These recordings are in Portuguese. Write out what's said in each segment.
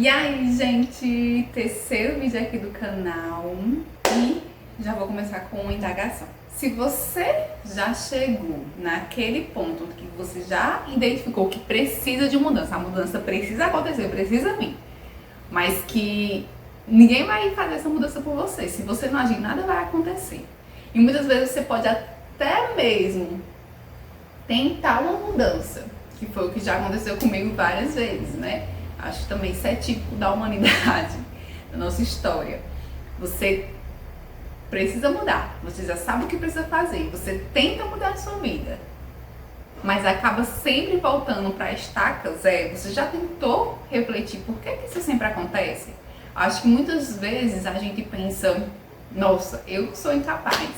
E aí, gente, terceiro vídeo aqui do canal e já vou começar com uma indagação. Se você já chegou naquele ponto que você já identificou que precisa de mudança, a mudança precisa acontecer, precisa vir, mas que ninguém vai fazer essa mudança por você. Se você não agir, nada vai acontecer. E muitas vezes você pode até mesmo tentar uma mudança, que foi o que já aconteceu comigo várias vezes, né? Acho que também isso é típico da humanidade, da nossa história. Você precisa mudar, você já sabe o que precisa fazer, você tenta mudar a sua vida, mas acaba sempre voltando para a estaca zero. Você já tentou refletir por que isso sempre acontece? Acho que muitas vezes a gente pensa, nossa, eu sou incapaz.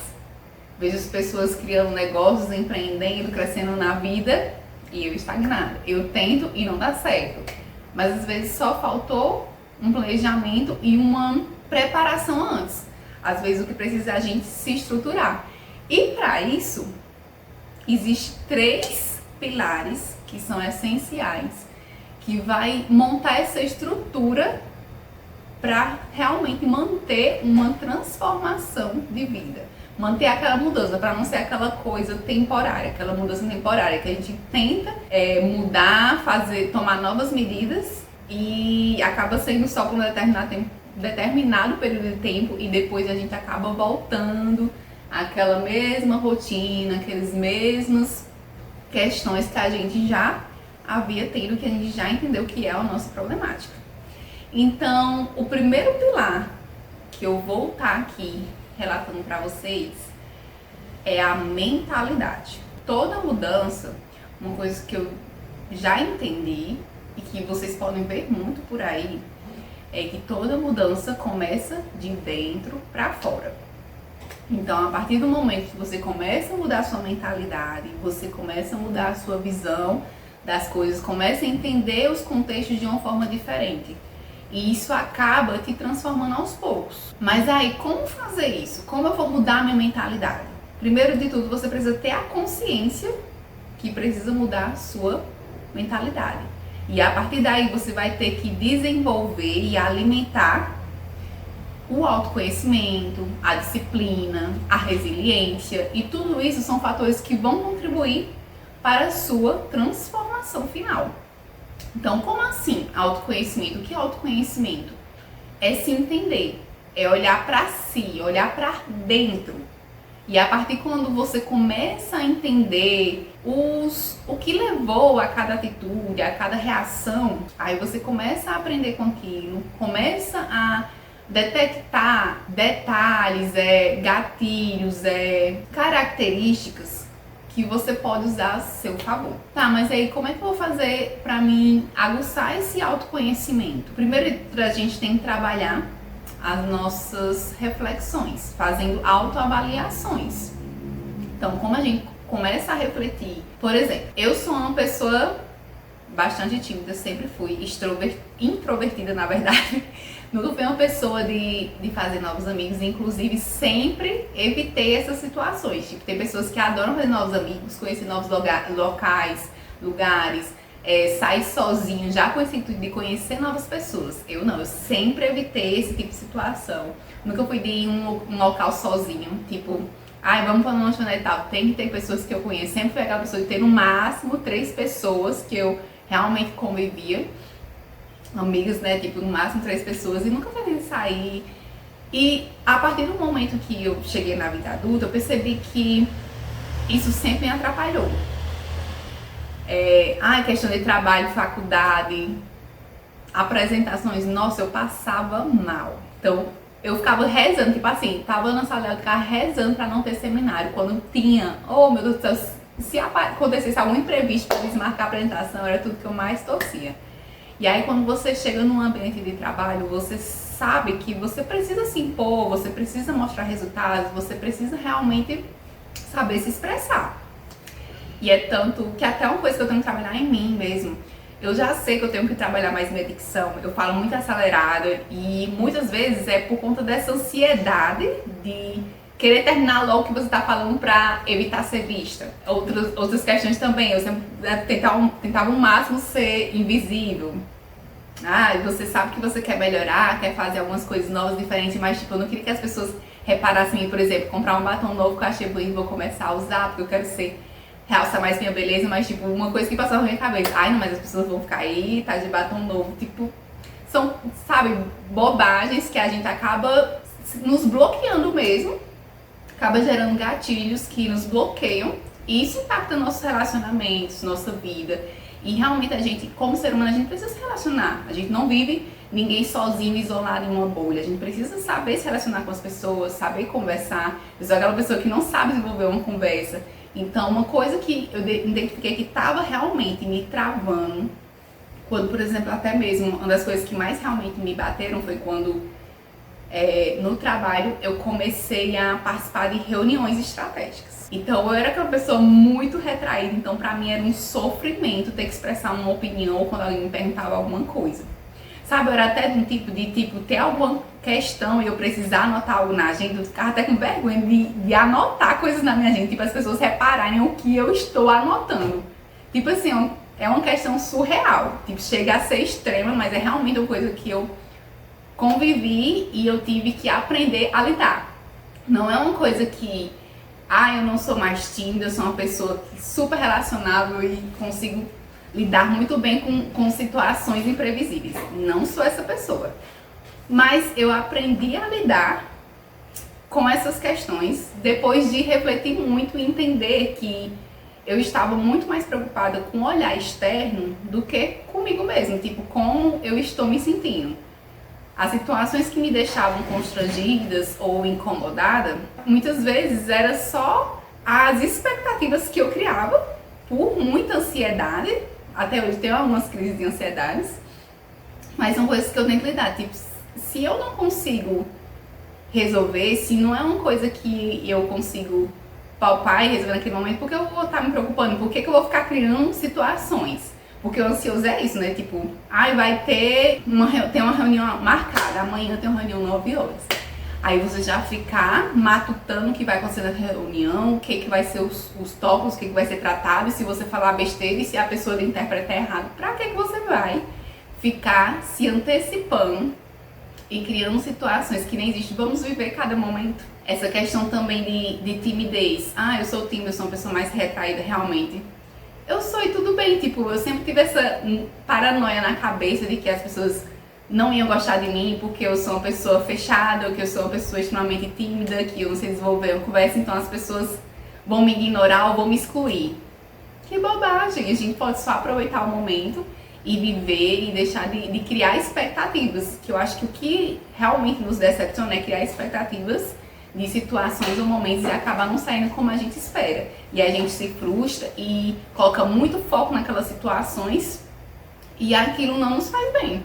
Vejo as pessoas criando negócios, empreendendo, crescendo na vida e eu estagnada. Eu tento e não dá certo. Mas às vezes só faltou um planejamento e uma preparação antes. Às vezes o que precisa é a gente se estruturar. E para isso, existem 3 pilares que são essenciais, que vai montar essa estrutura para realmente manter uma transformação de vida. Manter aquela mudança, para não ser aquela coisa temporária, aquela mudança temporária que a gente tenta mudar, tomar novas medidas e acaba sendo só por um determinado período de tempo e depois a gente acaba voltando àquela mesma rotina, aquelas mesmas questões que a gente já havia tido, que a gente já entendeu que é a nossa problemática. Então, o primeiro pilar que eu vou estar aqui relatando para vocês é a mentalidade. Toda mudança, uma coisa que eu já entendi e que vocês podem ver muito por aí, é que toda mudança começa de dentro para fora. Então, a partir do momento que você começa a mudar a sua mentalidade, você começa a mudar a sua visão das coisas, começa a entender os contextos de uma forma diferente. E isso acaba te transformando aos poucos. Mas aí, como fazer isso? Como eu vou mudar a minha mentalidade? Primeiro de tudo, você precisa ter a consciência que precisa mudar a sua mentalidade. E a partir daí, você vai ter que desenvolver e alimentar o autoconhecimento, a disciplina, a resiliência. E tudo isso são fatores que vão contribuir para a sua transformação final. Então, como assim autoconhecimento? O que é autoconhecimento? É se entender, é olhar para si, olhar para dentro. E a partir quando você começa a entender o que levou a cada atitude, a cada reação, aí você começa a aprender com aquilo, começa a detectar detalhes, gatilhos, características que você pode usar a seu favor. Tá, mas aí como é que eu vou fazer para mim aguçar esse autoconhecimento? Primeiro, a gente tem que trabalhar as nossas reflexões, fazendo autoavaliações. Então, como a gente começa a refletir, por exemplo, eu sou uma pessoa bastante tímida, sempre fui introvertida, na verdade. Nunca fui uma pessoa de fazer novos amigos, inclusive sempre evitei essas situações. Tipo, tem pessoas que adoram fazer novos amigos, conhecer novos lugares, sair sozinho, já com esse intuito de conhecer novas pessoas. Eu não, eu sempre evitei esse tipo de situação. Nunca fui de ir em um local sozinho, tipo, vamos para uma lanchonete e tal. Tem que ter pessoas que eu conheço. Sempre fui aquela pessoa de ter no máximo 3 pessoas que eu realmente convivia. Amigas, né, tipo, no máximo 3 pessoas, e nunca fazia sair. E a partir do momento que eu cheguei na vida adulta, eu percebi que isso sempre me atrapalhou. Questão de trabalho, faculdade, apresentações, nossa, eu passava mal. Então, eu ficava rezando, tipo assim, tava na sala de ficava rezando pra não ter seminário. Quando tinha, oh meu Deus do céu, se acontecesse algum imprevisto pra desmarcar a apresentação, era tudo que eu mais torcia. E aí, quando você chega num ambiente de trabalho, você sabe que você precisa se impor, você precisa mostrar resultados, você precisa realmente saber se expressar. E é tanto que até uma coisa que eu tenho que trabalhar em mim mesmo. Eu já sei que eu tenho que trabalhar mais minha dicção, eu falo muito acelerada e muitas vezes é por conta dessa ansiedade de querer terminar logo o que você está falando para evitar ser vista. Outras questões também, eu sempre tentava ao máximo ser invisível. Ah, você sabe que você quer melhorar, quer fazer algumas coisas novas, diferentes, mas tipo, eu não queria que as pessoas reparassem em mim, por exemplo, comprar um batom novo que eu achei bonito, vou começar a usar, porque eu quero ser, realçar mais minha beleza, mas tipo, uma coisa que passou na minha cabeça, ai não, mas as pessoas vão ficar aí, tá de batom novo, tipo, são, sabe, bobagens que a gente acaba nos bloqueando mesmo, acaba gerando gatilhos que nos bloqueiam, e isso impacta nossos relacionamentos, nossa vida. E realmente a gente, como ser humano, a gente precisa se relacionar. A gente não vive ninguém sozinho, isolado em uma bolha. A gente precisa saber se relacionar com as pessoas, saber conversar. Eu sou aquela pessoa que não sabe desenvolver uma conversa. Então, uma coisa que eu identifiquei que estava realmente me travando, quando, por exemplo, até mesmo, uma das coisas que mais realmente me bateram foi quando no trabalho eu comecei a participar de reuniões estratégicas. Então eu era aquela pessoa muito retraída, então pra mim era um sofrimento ter que expressar uma opinião quando alguém me perguntava alguma coisa. Sabe, eu era até de um tipo ter alguma questão e eu precisar anotar algo na agenda, eu ficava até com vergonha de anotar coisas na minha agenda, tipo as pessoas repararem o que eu estou anotando. Tipo assim, é uma questão surreal, tipo, chega a ser extrema, mas é realmente uma coisa que eu convivi e eu tive que aprender a lidar. Não é uma coisa que, eu não sou mais tímida, eu sou uma pessoa super relacionável e consigo lidar muito bem com situações imprevisíveis. Não sou essa pessoa. Mas eu aprendi a lidar com essas questões depois de refletir muito e entender que eu estava muito mais preocupada com o olhar externo do que comigo mesma, tipo, como eu estou me sentindo. As situações que me deixavam constrangidas ou incomodada, muitas vezes era só as expectativas que eu criava por muita ansiedade. Até hoje tenho algumas crises de ansiedades, mas são coisas que eu tenho que lidar. Tipo, se eu não consigo resolver, se não é uma coisa que eu consigo palpar e resolver naquele momento, por que eu vou estar me preocupando? Por que eu vou ficar criando situações? Porque o ansioso é isso, né? Tipo, vai ter uma reunião marcada, amanhã tem uma reunião 9 horas. Aí você já ficar matutando o que vai acontecer na reunião, o que vai ser os tópicos, o que vai ser tratado, e se você falar besteira e se a pessoa interpretar errado, pra que você vai ficar se antecipando e criando situações que nem existem? Vamos viver cada momento. Essa questão também de timidez. Eu sou tímida, eu sou uma pessoa mais retraída realmente. Eu sou e tudo bem, tipo, eu sempre tive essa paranoia na cabeça de que as pessoas não iam gostar de mim porque eu sou uma pessoa fechada, ou que eu sou uma pessoa extremamente tímida, que eu não sei desenvolver uma conversa, então as pessoas vão me ignorar ou vão me excluir. Que bobagem, a gente pode só aproveitar o momento e viver e deixar de criar expectativas, que eu acho que o que realmente nos decepciona é criar expectativas de situações ou momentos e acabar não saindo como a gente espera. E a gente se frustra e coloca muito foco naquelas situações e aquilo não nos faz bem.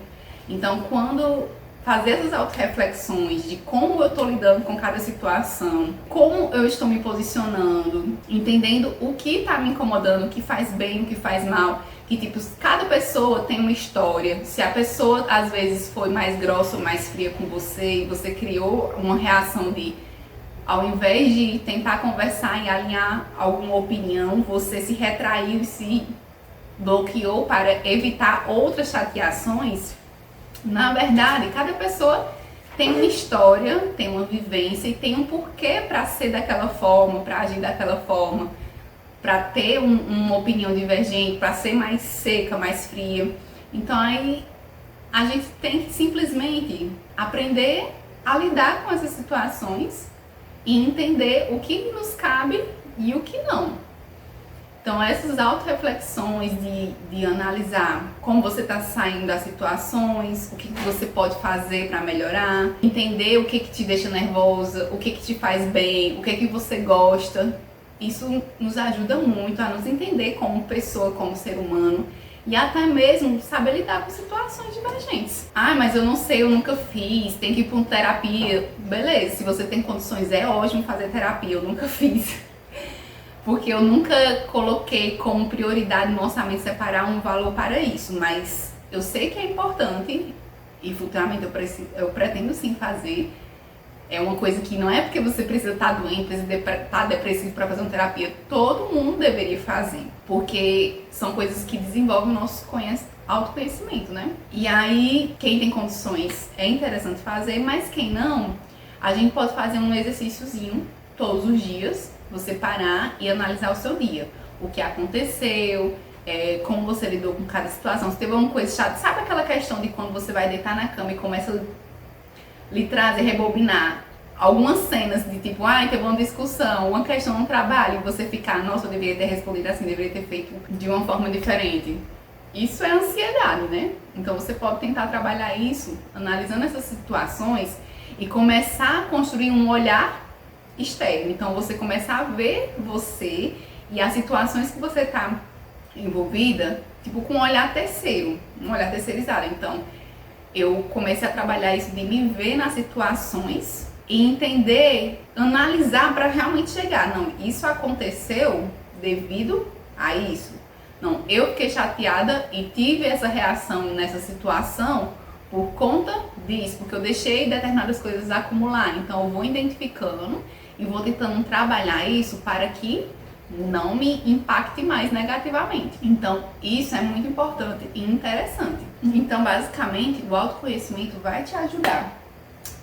Então, quando fazer essas auto-reflexões de como eu estou lidando com cada situação, como eu estou me posicionando, entendendo o que está me incomodando, o que faz bem, o que faz mal, que tipo, cada pessoa tem uma história. Se a pessoa às vezes foi mais grossa ou mais fria com você e você criou uma reação de, ao invés de tentar conversar e alinhar alguma opinião, você se retraiu e se bloqueou para evitar outras chateações. Na verdade, cada pessoa tem uma história, tem uma vivência e tem um porquê para ser daquela forma, para agir daquela forma, para ter uma opinião divergente, para ser mais seca, mais fria. Então aí a gente tem que simplesmente aprender a lidar com essas situações e entender o que nos cabe e o que não. Então essas auto-reflexões de analisar como você está saindo das situações, o que você pode fazer para melhorar, entender o que te deixa nervosa, o que te faz bem, o que você gosta, isso nos ajuda muito a nos entender como pessoa, como ser humano e até mesmo saber lidar com situações divergentes. Mas eu não sei, eu nunca fiz, tem que ir para uma terapia. Beleza, se você tem condições é ótimo fazer terapia, eu nunca fiz. Porque eu nunca coloquei como prioridade no orçamento separar um valor para isso, mas eu sei que é importante e futuramente eu pretendo sim fazer. É uma coisa que não é porque você precisa estar doente, precisa estar depressivo para fazer uma terapia, todo mundo deveria fazer, porque são coisas que desenvolvem o nosso autoconhecimento, né? E aí, quem tem condições é interessante fazer, mas quem não, a gente pode fazer um exercíciozinho todos os dias, você parar e analisar o seu dia. O que aconteceu, como você lidou com cada situação. Se teve alguma coisa chata, sabe aquela questão de quando você vai deitar na cama e começa a lhe trazer, rebobinar algumas cenas de tipo, teve uma discussão, uma questão no trabalho, e você ficar, nossa, eu deveria ter respondido assim, deveria ter feito de uma forma diferente. Isso é ansiedade, né? Então você pode tentar trabalhar isso, analisando essas situações e começar a construir um olhar externo. Então você começar a ver você e as situações que você está envolvida, tipo, com um olhar terceiro, um olhar terceirizado. Então eu comecei a trabalhar isso de me ver nas situações e entender, analisar para realmente chegar. Não, isso aconteceu devido a isso. Não, eu fiquei chateada e tive essa reação nessa situação por conta disso, porque eu deixei determinadas coisas acumular. Então eu vou identificando e vou tentando trabalhar isso para que não me impacte mais negativamente. Então isso é muito importante e interessante. Então basicamente o autoconhecimento vai te ajudar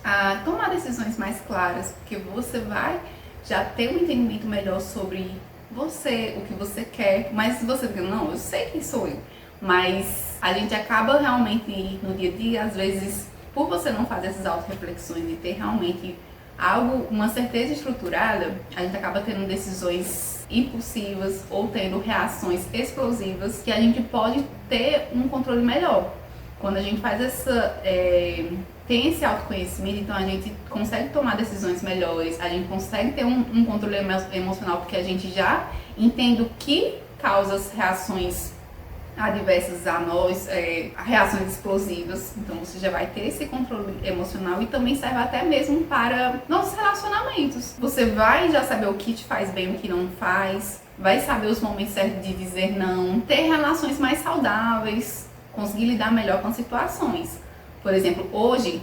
a tomar decisões mais claras, porque você vai já ter um entendimento melhor sobre você, o que você quer. Mas se você diz, não, eu sei quem sou eu, mas a gente acaba realmente no dia a dia, às vezes, por você não fazer essas auto-reflexões e ter realmente algo, uma certeza estruturada, a gente acaba tendo decisões impulsivas ou tendo reações explosivas que a gente pode ter um controle melhor. Quando a gente faz tem esse autoconhecimento, então a gente consegue tomar decisões melhores, a gente consegue ter um controle emocional, porque a gente já entende o que causa as reações adversas a nós, reações explosivas. Então você já vai ter esse controle emocional e também serve até mesmo para nossos relacionamentos. Você vai já saber o que te faz bem, o que não faz, vai saber os momentos certos de dizer não, ter relações mais saudáveis, conseguir lidar melhor com situações. Por exemplo, hoje,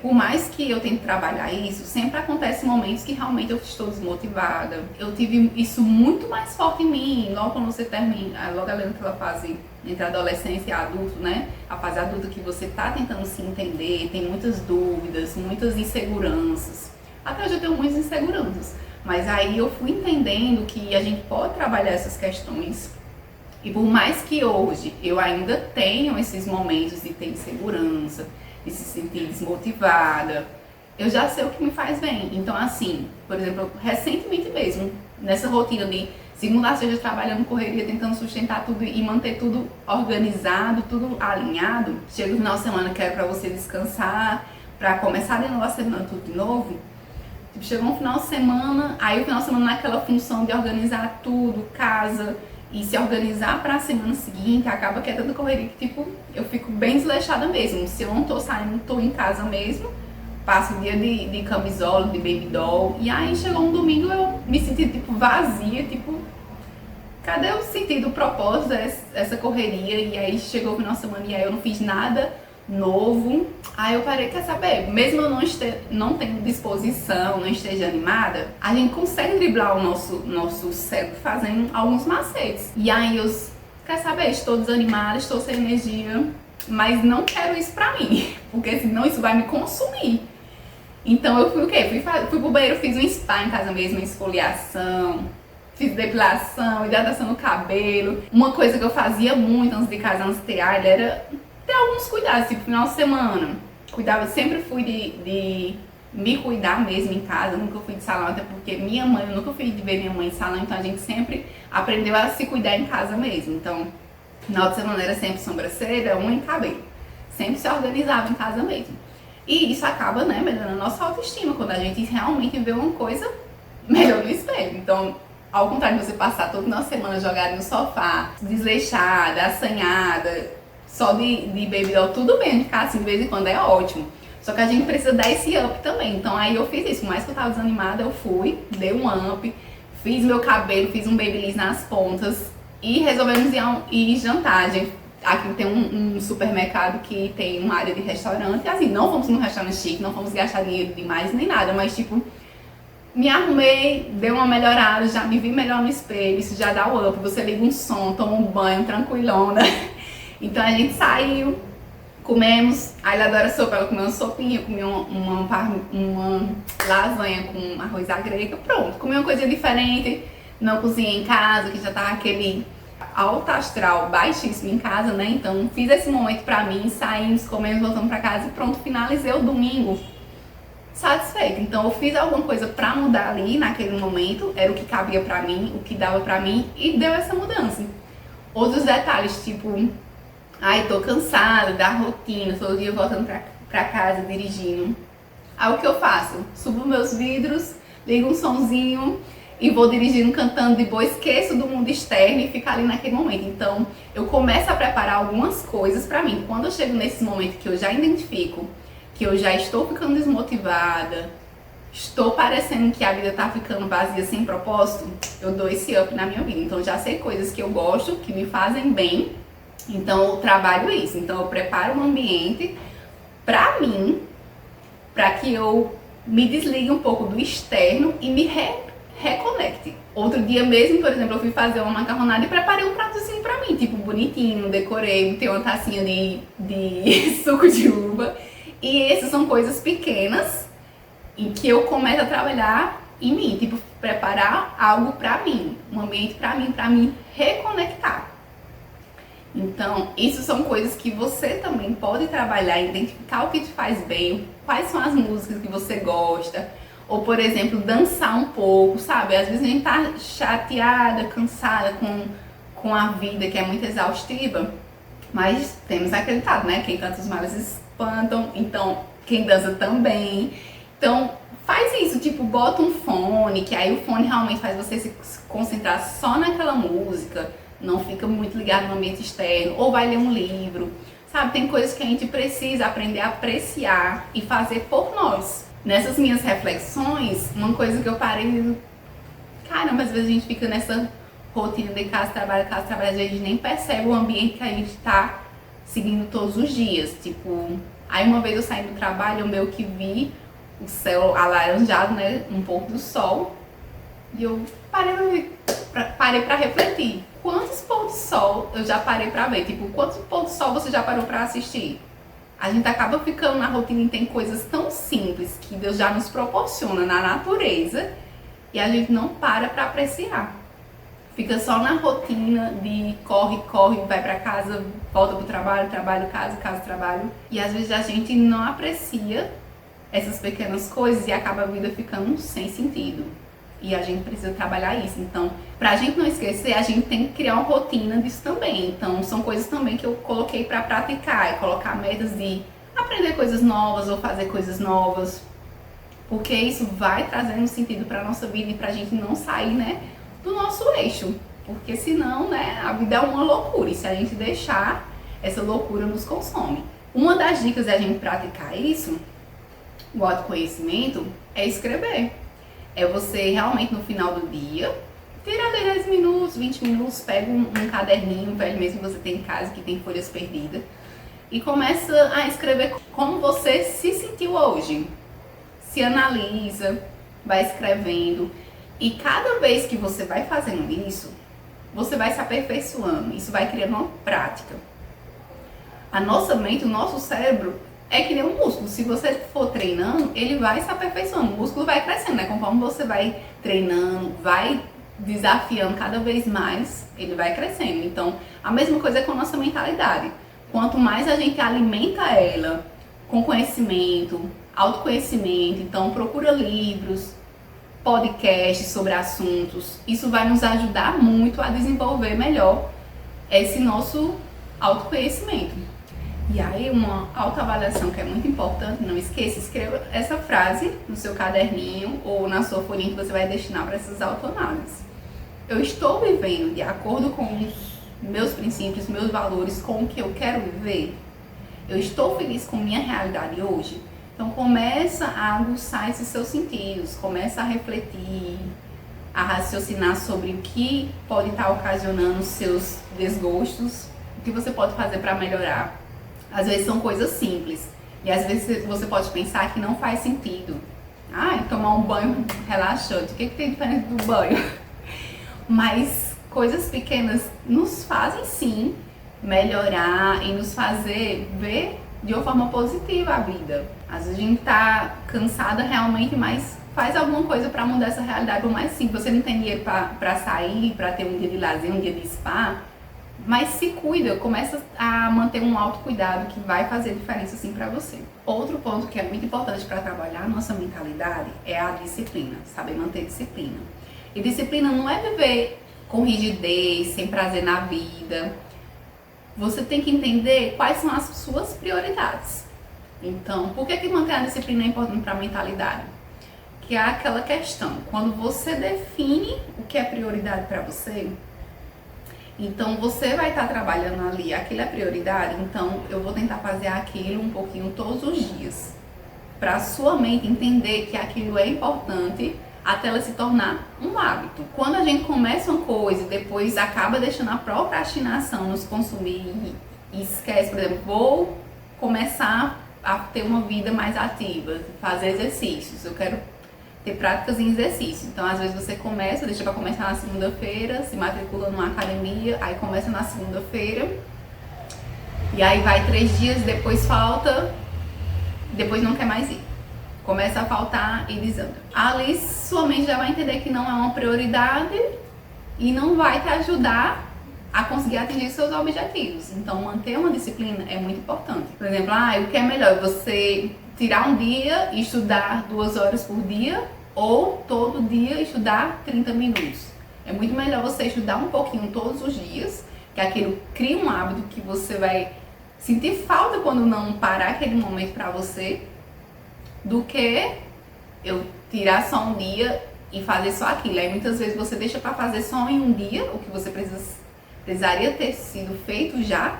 por mais que eu tente trabalhar isso, sempre acontecem momentos que realmente eu estou desmotivada. Eu tive isso muito mais forte em mim, logo quando você termina, logo ali naquela fase entre a adolescência e adulto, né? A fase adulta que você está tentando se entender, tem muitas dúvidas, muitas inseguranças. Até hoje eu tenho muitas inseguranças, mas aí eu fui entendendo que a gente pode trabalhar essas questões. E por mais que hoje eu ainda tenho esses momentos de ter insegurança, de se sentir desmotivada, eu já sei o que me faz bem. Então assim, por exemplo, recentemente mesmo, nessa rotina de segunda a sexta trabalhando correria, tentando sustentar tudo e manter tudo organizado, tudo alinhado, chega o final de semana que é pra você descansar, pra começar de novo a semana tudo de novo. Tipo, chegou um final de semana, aí o final de semana naquela função de organizar tudo, casa, e se organizar para a semana seguinte, acaba que é tanta correria que, tipo, eu fico bem desleixada mesmo. Se eu não tô saindo, tô em casa mesmo, passo o dia de camisola, de baby doll, e aí chegou um domingo eu me senti, tipo, vazia, tipo, cadê o sentido, o propósito dessa correria? E aí chegou o final de semana e aí eu não fiz nada novo. Aí eu parei, quer saber, mesmo eu não tendo disposição, não esteja animada, a gente consegue driblar o nosso cérebro fazendo alguns macetes. E aí eu, quer saber, estou desanimada, estou sem energia, mas não quero isso pra mim, porque senão isso vai me consumir. Então eu fui o quê? Fui pro banheiro, fiz um spa em casa mesmo, esfoliação, fiz depilação, hidratação no cabelo. Uma coisa que eu fazia muito antes de casar, antes de ter era ter alguns cuidados, tipo final de semana. Sempre fui de me cuidar mesmo em casa, nunca fui de salão, até porque eu nunca fui de ver minha mãe em salão, então a gente sempre aprendeu a se cuidar em casa mesmo. Então, final de semana era sempre sobrancelha, unha e cabelo. Sempre se organizava em casa mesmo. E isso acaba, né, melhorando a nossa autoestima, quando a gente realmente vê uma coisa melhor no espelho. Então, ao contrário de você passar toda uma semana jogada no sofá, desleixada, assanhada, só de baby doll, tudo bem, ficar assim de vez em quando é ótimo. Só que a gente precisa dar esse up também. Então aí eu fiz isso, por mais que eu tava desanimada, eu fui, dei um up, fiz meu cabelo, fiz um babyliss nas pontas e resolvemos ir jantar. Aqui tem um supermercado que tem uma área de restaurante, e assim, não fomos num restaurante chique, não fomos gastar dinheiro demais nem nada, mas tipo, me arrumei, dei uma melhorada, já me vi melhor no espelho, isso já dá o up, você liga um som, toma um banho tranquilona. Então a gente saiu, comemos, aí ela adora sopa, ela comeu uma sopinha, comeu uma lasanha com arroz à grega, pronto, comeu uma coisa diferente, não cozinhei em casa, que já tava aquele alto astral baixíssimo em casa, né? Então fiz esse momento pra mim, saímos, comemos, voltamos pra casa e pronto, finalizei o domingo satisfeita. Então eu fiz alguma coisa pra mudar ali naquele momento, era o que cabia pra mim, o que dava pra mim e deu essa mudança. Outros detalhes, tipo, ai, tô cansada da rotina, todo dia voltando pra casa dirigindo. Aí o que eu faço? Subo meus vidros, ligo um sonzinho e vou dirigindo, cantando de boa, esqueço do mundo externo e fico ali naquele momento. Então eu começo a preparar algumas coisas pra mim. Quando eu chego nesse momento que eu já identifico que eu já estou ficando desmotivada, estou parecendo que a vida tá ficando vazia sem propósito, eu dou esse up na minha vida. Então já sei coisas que eu gosto, que me fazem bem, então eu trabalho isso. Então eu preparo um ambiente pra mim, pra que eu me desligue um pouco do externo e me reconecte. Outro dia mesmo, por exemplo, eu fui fazer uma macarronada e preparei um pratozinho pra mim, tipo bonitinho, decorei, botei uma tacinha de suco de uva. E essas são coisas pequenas em que eu começo a trabalhar em mim, tipo, preparar algo pra mim, um ambiente pra mim reconectar. Então, isso são coisas que você também pode trabalhar, identificar o que te faz bem, quais são as músicas que você gosta, ou, por exemplo, dançar um pouco, sabe? Às vezes a gente tá chateada, cansada com a vida, que é muito exaustiva, mas temos acreditado, né? Quem canta os males espantam, então quem dança também. Então faz isso, tipo, bota um fone, que aí o fone realmente faz você se concentrar só naquela música, não fica muito ligado no ambiente externo, ou vai ler um livro, sabe? Tem coisas que a gente precisa aprender a apreciar e fazer por nós. Nessas minhas reflexões, uma coisa que eu parei e digo, caramba, às vezes a gente fica nessa rotina de casa, trabalho, às vezes a gente nem percebe o ambiente que a gente tá seguindo todos os dias. Tipo, aí uma vez eu saí do trabalho, eu meio que vi o céu alaranjado, né, um pouco do sol, e eu parei pra refletir. Quantos pôr do sol eu já parei pra ver? Tipo, quantos pôr do sol você já parou pra assistir? A gente acaba ficando na rotina e tem coisas tão simples que Deus já nos proporciona na natureza e a gente não para pra apreciar. Fica só na rotina de corre, vai pra casa, volta pro trabalho, casa, trabalho. E às vezes a gente não aprecia essas pequenas coisas e acaba a vida ficando sem sentido. E a gente precisa trabalhar isso. Então, pra gente não esquecer, a gente tem que criar uma rotina disso também. Então, são coisas também que eu coloquei pra praticar. E colocar metas de aprender coisas novas ou fazer coisas novas. Porque isso vai trazendo sentido pra nossa vida e pra gente não sair, né, do nosso eixo. Porque senão, né, a vida é uma loucura. E se a gente deixar, essa loucura nos consome. Uma das dicas da gente praticar isso, o autoconhecimento, é escrever. É você realmente no final do dia, tira ali 10 minutos, 20 minutos, pega um caderninho, velho mesmo que você tem em casa, que tem folhas perdidas, e começa a escrever como você se sentiu hoje. Se analisa, vai escrevendo, e cada vez que você vai fazendo isso, você vai se aperfeiçoando, isso vai criando uma prática. A nossa mente, o nosso cérebro, é que nem um músculo. Se você for treinando, ele vai se aperfeiçoando, o músculo vai crescendo, né? Conforme você vai treinando, vai desafiando cada vez mais, ele vai crescendo. Então, a mesma coisa é com a nossa mentalidade. Quanto mais a gente alimenta ela com conhecimento, autoconhecimento, então procura livros, podcasts sobre assuntos, isso vai nos ajudar muito a desenvolver melhor esse nosso autoconhecimento. E aí uma autoavaliação que é muito importante, não esqueça, escreva essa frase no seu caderninho ou na sua folhinha que você vai destinar para essas autoanálises. Eu estou vivendo de acordo com os meus princípios, meus valores, com o que eu quero viver? Eu estou feliz com minha realidade hoje? Então começa a aguçar esses seus sentidos, começa a refletir, a raciocinar sobre o que pode estar ocasionando os seus desgostos, o que você pode fazer para melhorar. Às vezes são coisas simples e às vezes você pode pensar que não faz sentido. Tomar um banho relaxante, o que tem diferente do banho? Mas coisas pequenas nos fazem sim melhorar e nos fazer ver de uma forma positiva a vida. Às vezes a gente tá cansada realmente, mas faz alguma coisa para mudar essa realidade. Por mais simples, você não tem dinheiro para sair, para ter um dia de lazer, um dia de spa, mas se cuida, começa a manter um autocuidado que vai fazer diferença sim para você. Outro ponto que é muito importante para trabalhar a nossa mentalidade é a disciplina, saber manter disciplina. E disciplina não é viver com rigidez, sem prazer na vida. Você tem que entender quais são as suas prioridades. Então, por que manter a disciplina é importante para a mentalidade? Que é aquela questão, quando você define o que é prioridade para você, então você vai estar trabalhando ali, aquilo é prioridade, então eu vou tentar fazer aquilo um pouquinho todos os dias. Para a sua mente entender que aquilo é importante até ela se tornar um hábito. Quando a gente começa uma coisa e depois acaba deixando a procrastinação nos consumir e esquece, por exemplo, vou começar a ter uma vida mais ativa, fazer exercícios, eu quero ter práticas em exercício. Então, às vezes você começa, deixa para começar na segunda-feira, se matricula numa academia, aí começa na segunda-feira, e aí vai 3 dias, depois falta, depois não quer mais ir. Começa a faltar e desanda. Ali sua mente já vai entender que não é uma prioridade e não vai te ajudar a conseguir atingir seus objetivos. Então, manter uma disciplina é muito importante. Por exemplo, o que é melhor? Você tirar um dia e estudar 2 horas por dia ou todo dia estudar 30 minutos. É muito melhor você estudar um pouquinho todos os dias, que aquilo cria um hábito que você vai sentir falta quando não parar aquele momento para você, do que eu tirar só um dia e fazer só aquilo. Aí muitas vezes você deixa para fazer só em um dia o que você precisaria ter sido feito já,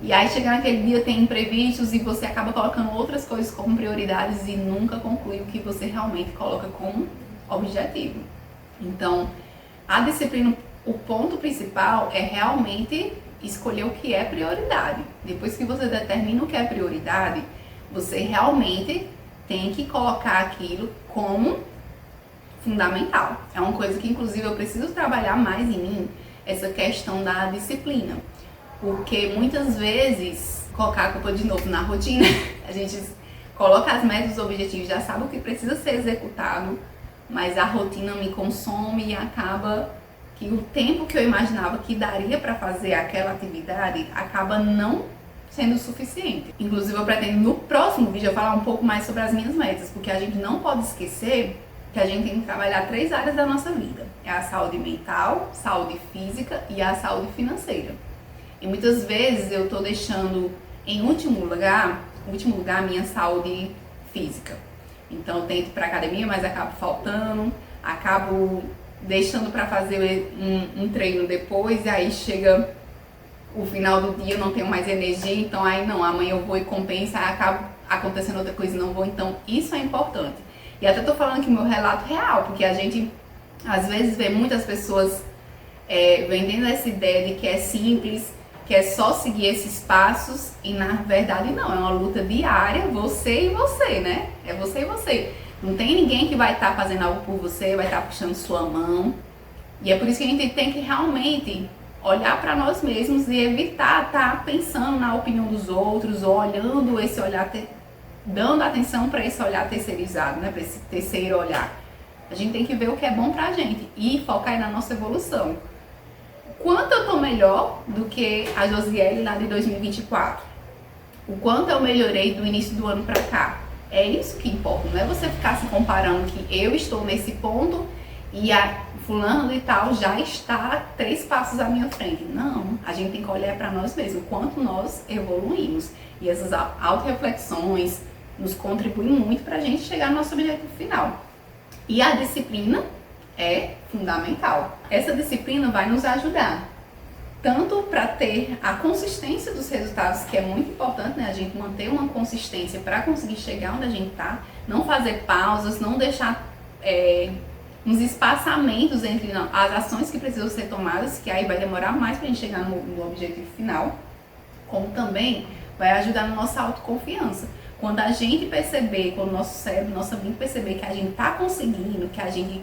e aí chegar naquele dia tem imprevistos e você acaba colocando outras coisas como prioridades e nunca conclui o que você realmente coloca como objetivo. Então, a disciplina, o ponto principal é realmente escolher o que é prioridade. Depois que você determina o que é prioridade, você realmente tem que colocar aquilo como fundamental. É uma coisa que, inclusive, eu preciso trabalhar mais em mim, essa questão da disciplina. Porque muitas vezes, colocar a culpa de novo na rotina, a gente coloca as metas, os objetivos, já sabe o que precisa ser executado, mas a rotina me consome e acaba que o tempo que eu imaginava que daria para fazer aquela atividade acaba não sendo suficiente. Inclusive, eu pretendo no próximo vídeo eu falar um pouco mais sobre as minhas metas, porque a gente não pode esquecer que a gente tem que trabalhar 3 áreas da nossa vida. É a saúde mental, saúde física e a saúde financeira. E muitas vezes eu tô deixando em último lugar a minha saúde física. Então eu tento ir pra academia, mas acabo faltando, acabo deixando para fazer um treino depois, e aí chega o final do dia, eu não tenho mais energia, então aí não, amanhã eu vou e compensa, aí acaba acontecendo outra coisa e não vou. Então isso é importante. E até tô falando aqui meu relato real, porque a gente às vezes vê muitas pessoas vendendo essa ideia de que é simples, que é só seguir esses passos, e na verdade não, é uma luta diária, você e você, né? É você e você. Não tem ninguém que vai estar fazendo algo por você, vai estar puxando sua mão. E é por isso que a gente tem que realmente olhar para nós mesmos e evitar estar pensando na opinião dos outros, ou olhando esse olhar, dando atenção para esse olhar terceirizado, né? Para esse terceiro olhar. A gente tem que ver o que é bom pra gente e focar aí na nossa evolução. Quanto eu tô melhor do que a Josiele lá de 2024? O quanto eu melhorei do início do ano pra cá? É isso que importa, não é você ficar se comparando que eu estou nesse ponto e a fulano e tal já está 3 passos à minha frente. Não, a gente tem que olhar para nós mesmos, o quanto nós evoluímos. E essas auto-reflexões nos contribuem muito para a gente chegar no nosso objetivo final. E a disciplina é fundamental. Essa disciplina vai nos ajudar tanto para ter a consistência dos resultados, que é muito importante, né? A gente manter uma consistência para conseguir chegar onde a gente tá, não fazer pausas, não deixar uns espaçamentos entre as ações que precisam ser tomadas, que aí vai demorar mais para a gente chegar no objetivo final, como também vai ajudar na nossa autoconfiança. Quando a gente perceber, quando o nosso cérebro, nossa mente perceber que a gente tá conseguindo, que a gente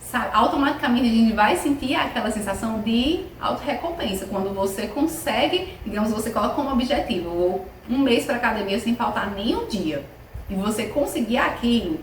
sabe, automaticamente a gente vai sentir aquela sensação de auto-recompensa. Quando você consegue, digamos, você coloca como objetivo, ou um mês para academia sem faltar nem um dia, e você conseguir aquilo,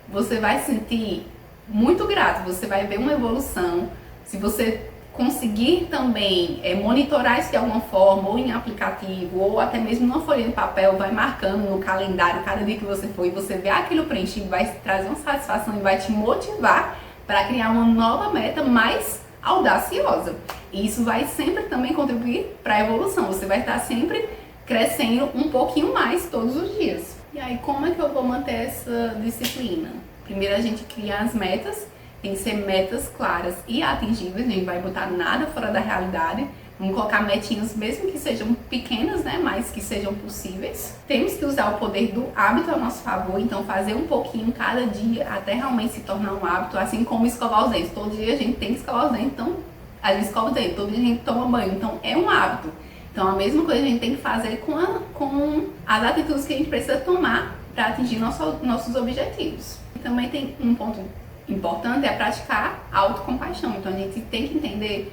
você vai se sentir muito grato, você vai ver uma evolução. Se você conseguir também monitorar isso de alguma forma, ou em aplicativo, ou até mesmo numa folha de papel, vai marcando no calendário cada dia que você for, e você vê aquilo preenchido, vai trazer uma satisfação e vai te motivar para criar uma nova meta mais audaciosa. E isso vai sempre também contribuir para a evolução, você vai estar sempre crescendo um pouquinho mais todos os dias. E aí, como é que eu vou manter essa disciplina? Primeiro a gente cria as metas, tem que ser metas claras e atingíveis, a gente vai botar nada fora da realidade. Vamos colocar metinhas, mesmo que sejam pequenas, né, mas que sejam possíveis. Temos que usar o poder do hábito a nosso favor, então fazer um pouquinho cada dia até realmente se tornar um hábito, assim como escovar os dentes. Todo dia a gente tem que escovar os dentes, então a gente escova os dentes, todo dia a gente toma banho, então é um hábito. Então a mesma coisa a gente tem que fazer com as atitudes que a gente precisa tomar para atingir nossos objetivos. E também tem um ponto importante, é praticar a autocompaixão. Então a gente tem que entender,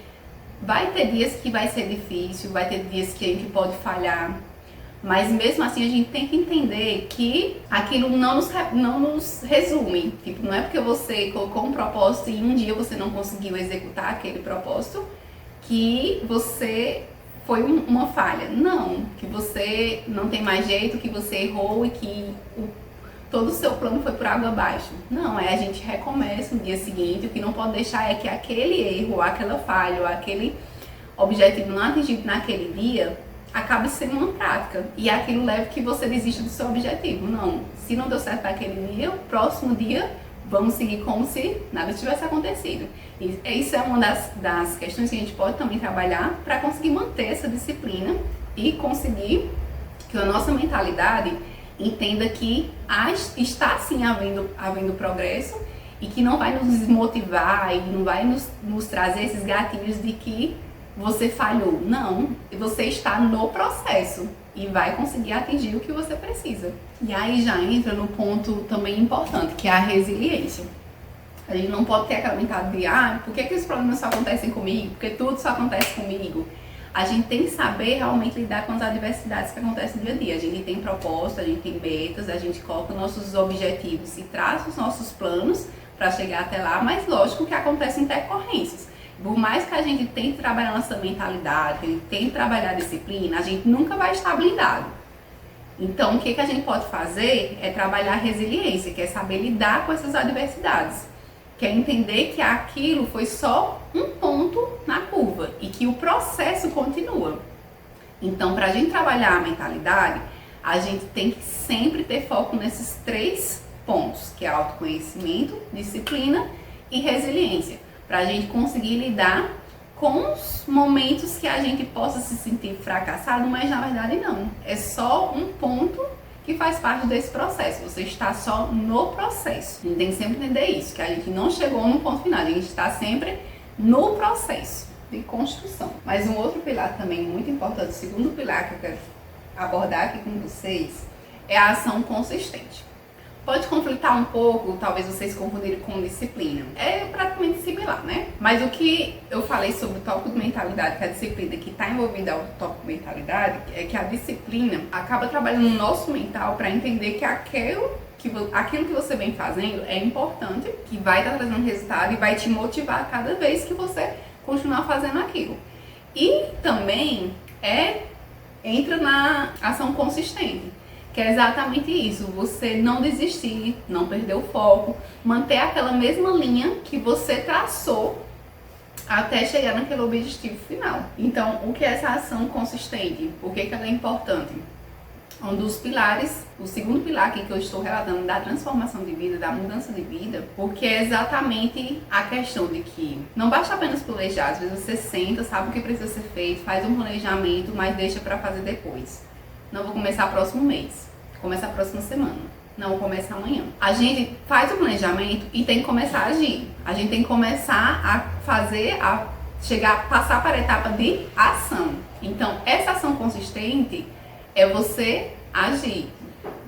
vai ter dias que vai ser difícil, vai ter dias que a gente pode falhar, mas mesmo assim a gente tem que entender que aquilo não nos resume. Tipo, não é porque você colocou um propósito e um dia você não conseguiu executar aquele propósito que você foi uma falha. Não, que você não tem mais jeito, que você errou e que todo o seu plano foi por água abaixo. Não, a gente recomeça no dia seguinte. O que não pode deixar é que aquele erro, aquela falha, ou aquele objetivo não atingido naquele dia acabe sendo uma prática e aquilo leva que você desista do seu objetivo. Não, se não deu certo naquele dia, o próximo dia vamos seguir como se nada tivesse acontecido. E isso é uma das questões que a gente pode também trabalhar para conseguir manter essa disciplina e conseguir que a nossa mentalidade entenda que está sim havendo progresso e que não vai nos desmotivar e não vai nos trazer esses gatilhos de que você falhou. Não, você está no processo e vai conseguir atingir o que você precisa. E aí já entra no ponto também importante, que é a resiliência. A gente não pode ter aquela mentalidade de por que os problemas só acontecem comigo? Porque tudo só acontece comigo. A gente tem que saber realmente lidar com as adversidades que acontecem no dia a dia. A gente tem proposta, a gente tem metas, a gente coloca nossos objetivos e traça os nossos planos para chegar até lá, mas lógico que acontecem intercorrências. Por mais que a gente tente trabalhar nossa mentalidade, que a gente tente trabalhar a disciplina, a gente nunca vai estar blindado. Então, o que a gente pode fazer é trabalhar a resiliência, que é saber lidar com essas adversidades. Que é entender que aquilo foi só um ponto na curva e que o processo continua. Então, para a gente trabalhar a mentalidade, a gente tem que sempre ter foco nesses 3 pontos, que é autoconhecimento, disciplina e resiliência, para a gente conseguir lidar com os momentos que a gente possa se sentir fracassado, mas na verdade não. É só um ponto que faz parte desse processo. Você está só no processo. A gente tem que sempre entender isso, que a gente não chegou no ponto final, a gente está sempre no processo de construção. Mas um outro pilar também muito importante, o segundo pilar que eu quero abordar aqui com vocês, é a ação consistente. Pode conflitar um pouco, talvez vocês confundirem com disciplina. É praticamente similar, né? Mas o que eu falei sobre o tópico de mentalidade, que é a disciplina que está envolvida ao tópico de mentalidade, é que a disciplina acaba trabalhando no nosso mental para entender que aquilo que você vem fazendo é importante, que vai estar trazendo resultado e vai te motivar cada vez que você continuar fazendo aquilo. E também entra na ação consistente, que é exatamente isso, você não desistir, não perder o foco, manter aquela mesma linha que você traçou até chegar naquele objetivo final. Então, o que é essa ação consistente? Por que ela é importante? Um dos pilares, o segundo pilar aqui que eu estou relatando da transformação de vida, da mudança de vida, porque é exatamente a questão de que não basta apenas planejar, às vezes você senta, sabe o que precisa ser feito, faz um planejamento, mas deixa para fazer depois. Não vou começar próximo mês, começa a próxima semana, não vou começar amanhã. A gente faz o planejamento e tem que começar a agir. A gente tem que começar a fazer, passar para a etapa de ação. Então, essa ação consistente é você agir.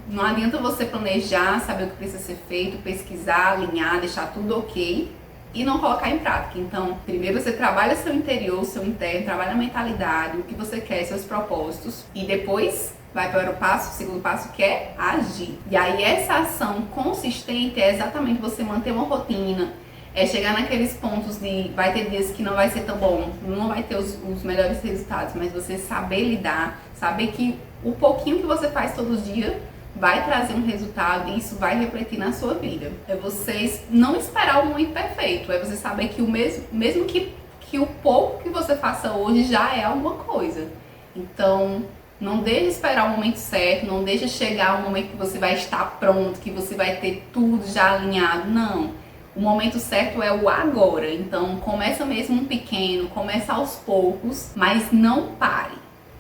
Não adianta você planejar, saber o que precisa ser feito, pesquisar, alinhar, deixar tudo ok, e não colocar em prática. Então, primeiro você trabalha seu interior, seu interno, trabalha a mentalidade, o que você quer, seus propósitos, e depois vai para o segundo passo, que é agir. E aí essa ação consistente é exatamente você manter uma rotina, é chegar naqueles pontos de vai ter dias que não vai ser tão bom, não vai ter os melhores resultados, mas você saber lidar, saber que o pouquinho que você faz todos os dias vai trazer um resultado e isso vai refletir na sua vida. É você não esperar o momento perfeito, é você saber que mesmo que o pouco que você faça hoje já é alguma coisa. Então, não deixe esperar o momento certo, não deixe chegar o momento que você vai estar pronto, que você vai ter tudo já alinhado, não. O momento certo é o agora, então começa mesmo pequeno, começa aos poucos, mas não pare.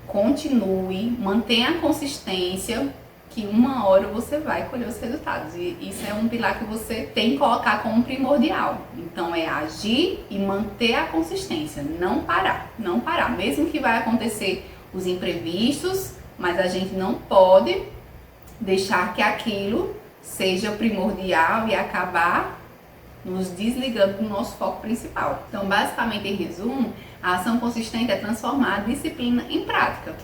Continue, mantenha a consistência, que uma hora você vai colher os resultados. E isso é um pilar que você tem que colocar como primordial. Então é agir e manter a consistência, não parar, não parar. Mesmo que vai acontecer os imprevistos, mas a gente não pode deixar que aquilo seja primordial e acabar nos desligando do nosso foco principal. Então, basicamente, em resumo, a ação consistente é transformar a disciplina em prática.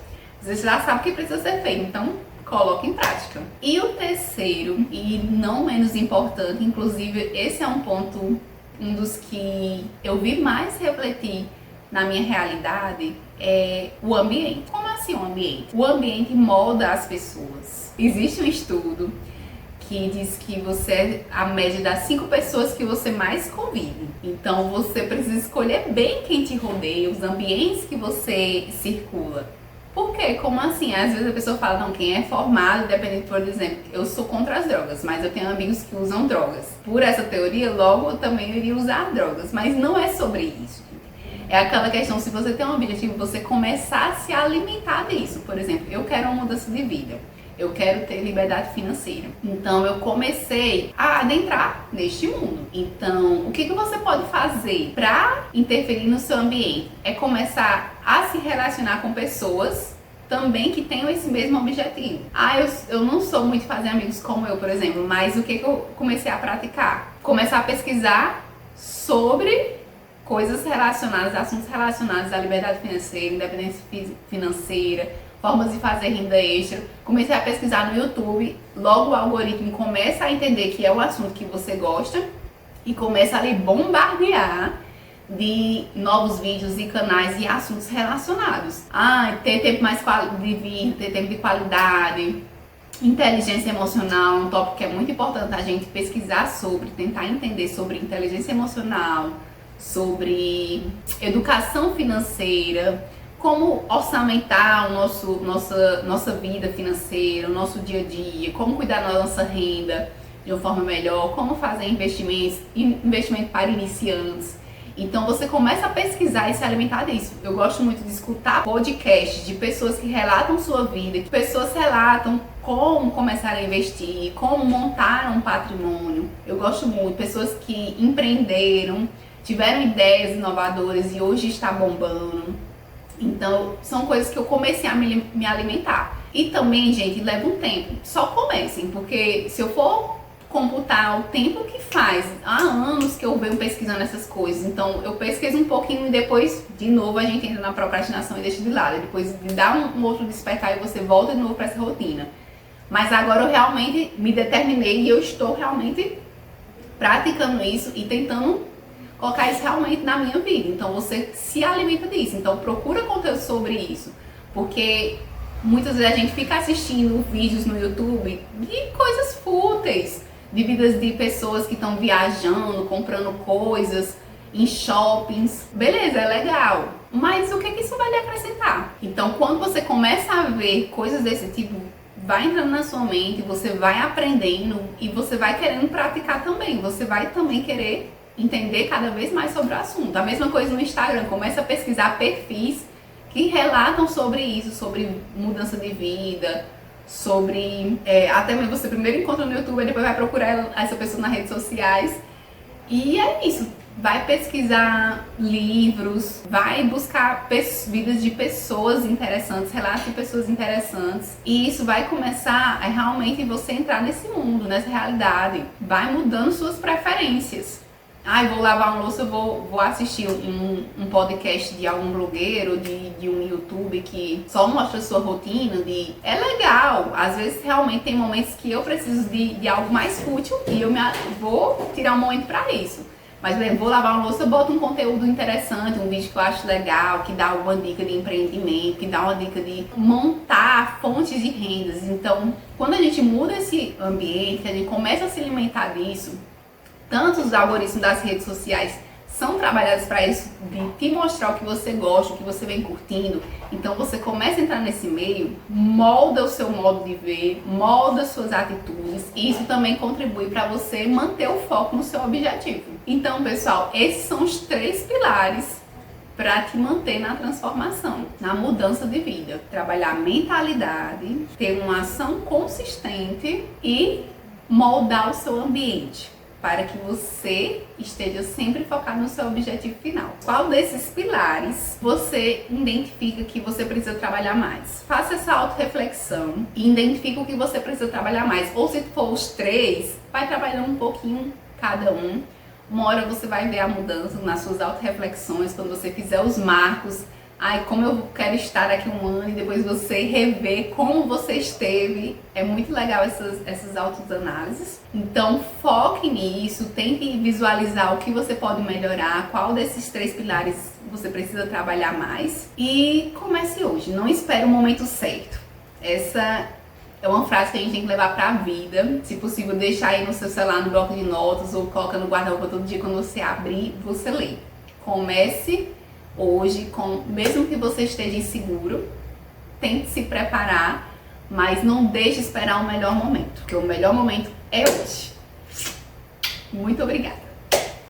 Você já sabe o que precisa ser feito, então coloque em prática. E o terceiro, e não menos importante, inclusive esse é um ponto, um dos que eu vi mais refletir na minha realidade, é o ambiente. Como assim o ambiente? O ambiente molda as pessoas. Existe um estudo que diz que você é a média das 5 pessoas que você mais convive. Então você precisa escolher bem quem te rodeia, os ambientes que você circula. Por quê? Como assim? Às vezes a pessoa fala, não, quem é formado, dependendo, por exemplo, eu sou contra as drogas, mas eu tenho amigos que usam drogas. Por essa teoria, logo eu também iria usar drogas, mas não é sobre isso. É aquela questão, se você tem um objetivo, você começar a se alimentar disso. Por exemplo, eu quero uma mudança de vida. Eu quero ter liberdade financeira. Então, eu comecei a adentrar neste mundo. Então, o que você pode fazer para interferir no seu ambiente? É começar a se relacionar com pessoas também que tenham esse mesmo objetivo. Eu não sou muito de fazer amigos como eu, por exemplo, mas o que eu comecei a praticar? Começar a pesquisar sobre coisas relacionadas, assuntos relacionados à liberdade financeira, independência financeira, formas de fazer renda extra. Comecei a pesquisar no YouTube, logo o algoritmo começa a entender que é o assunto que você gosta e começa a lhe bombardear de novos vídeos e canais e assuntos relacionados. Ter tempo mais de vida, ter tempo de qualidade, inteligência emocional, um tópico que é muito importante a gente pesquisar sobre, tentar entender sobre inteligência emocional, sobre educação financeira, como orçamentar nossa vida financeira, o nosso dia a dia, como cuidar da nossa renda de uma forma melhor, como fazer investimento para iniciantes. Então você começa a pesquisar e se alimentar disso. Eu gosto muito de escutar podcasts de pessoas que relatam sua vida, que pessoas relatam como começar a investir, como montar um patrimônio. Eu gosto muito, pessoas que empreenderam, tiveram ideias inovadoras e hoje está bombando. Então, são coisas que eu comecei a me alimentar. E também, gente, leva um tempo. Só comecem, porque se eu for computar o tempo que faz, há anos que eu venho pesquisando essas coisas. Então, eu pesquiso um pouquinho e depois, de novo, a gente entra na procrastinação e deixa de lado. Depois de dar um outro despertar e você volta de novo para essa rotina. Mas agora eu realmente me determinei e eu estou realmente praticando isso e tentando colocar isso realmente na minha vida. Então você se alimenta disso, então procura conteúdo sobre isso, porque muitas vezes a gente fica assistindo vídeos no YouTube de coisas fúteis, de vidas de pessoas que estão viajando, comprando coisas em shoppings. Beleza, é legal, mas o que isso vai lhe acrescentar? Então quando você começa a ver coisas desse tipo, vai entrando na sua mente, você vai aprendendo e você vai querendo praticar também, você vai também querer entender cada vez mais sobre o assunto. A mesma coisa no Instagram, começa a pesquisar perfis que relatam sobre isso, sobre mudança de vida, sobre... até mesmo você primeiro encontra no YouTube e depois vai procurar essa pessoa nas redes sociais. E é isso. Vai pesquisar livros, vai buscar vidas de pessoas interessantes, relatos de pessoas interessantes. E isso vai começar a realmente você entrar nesse mundo, nessa realidade. Vai mudando suas preferências. Ai, vou lavar uma louça, vou assistir um podcast de algum blogueiro, de um YouTube que só mostra a sua rotina. É legal, às vezes realmente tem momentos que eu preciso de algo mais fútil e eu vou tirar um momento pra isso. Mas, por exemplo, vou lavar uma louça, eu boto um conteúdo interessante, um vídeo que eu acho legal, que dá uma dica de empreendimento, que dá uma dica de montar fontes de rendas. Então, quando a gente muda esse ambiente, que a gente começa a se alimentar disso, tanto os algoritmos das redes sociais são trabalhados para isso, de te mostrar o que você gosta, o que você vem curtindo. Então você começa a entrar nesse meio, molda o seu modo de ver, molda suas atitudes, e isso também contribui para você manter o foco no seu objetivo. Então, pessoal, esses são os 3 pilares para te manter na transformação, na mudança de vida. Trabalhar a mentalidade, ter uma ação consistente e moldar o seu ambiente, para que você esteja sempre focado no seu objetivo final. Qual desses pilares você identifica que você precisa trabalhar mais? Faça essa autorreflexão e identifique o que você precisa trabalhar mais. Ou se for os 3, vai trabalhando um pouquinho cada um. Uma hora você vai ver a mudança nas suas autorreflexões, quando você fizer os marcos. Ai, como eu quero estar daqui um ano, e depois você rever como você esteve. É muito legal essas autoanálises. Então foque nisso, tente visualizar o que você pode melhorar, qual desses 3 pilares você precisa trabalhar mais. E comece hoje, não espere o momento certo. Essa é uma frase que a gente tem que levar pra vida. Se possível, deixar aí no seu celular, no bloco de notas, ou coloca no guarda-roupa todo dia, quando você abrir, você lê. Comece hoje, mesmo que você esteja inseguro, tente se preparar, mas não deixe esperar o melhor momento, porque o melhor momento é hoje. Muito obrigada!